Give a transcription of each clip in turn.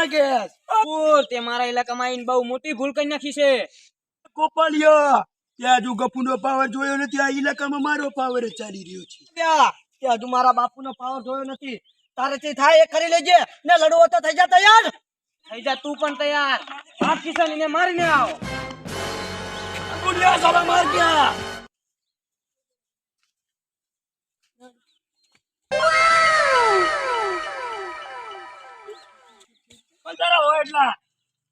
કોને કેસ તે મારા ઇલાકામાં આવીને બહુ મોટી ભૂલ કરી નાખી છે. ગોપાલિયા ત્યાં હજુ ગપુનો પાવર જોયો નથી. આ ઇલાકામાં મારો પાવર જ ચાલી રહ્યો છે. ત્યાં હજુ મારા બાપુનો પાવર જોયો નથી. તારેથી થાય એ કરી લેજે ને લડવો તો થઈ જા તૈયાર. થઈ જા તું પણ તૈયાર. આ કિસાનીને મારીને આવ. ગુડિયા સાલા માર ગયા. બંધારા હોય એટલા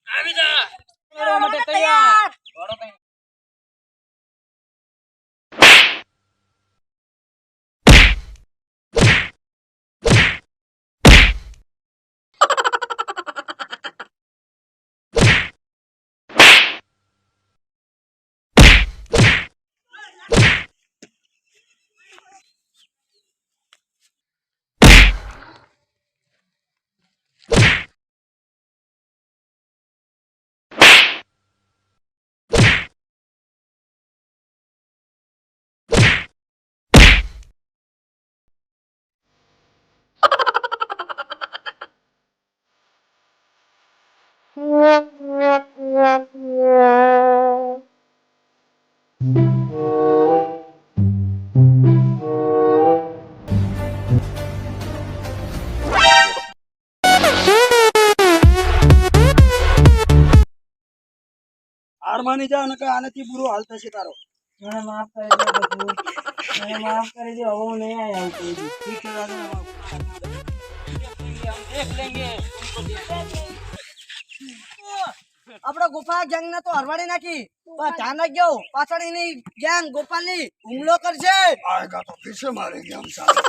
આવી જા. લડવા માટે તૈયાર. દોડો કઈ. હાર માની જા ને આનાથી બુરો હાલ થશે તારો. મને માફ કરી દે બધું. મને માફ કરી દે. હવે હું નહીં આવું કોઈ દી. ઠીક છે દાદા. દેખ લેંગે. આપડે ગોપાલ ગેંગ ને તો હરવાડી નાખી. પણ ધ્યાન રાખજો પાછળ એની ગેંગ ગોપાલ ની હુમલો કરશે. આएगा तो फिर से मारेंगे हम साले.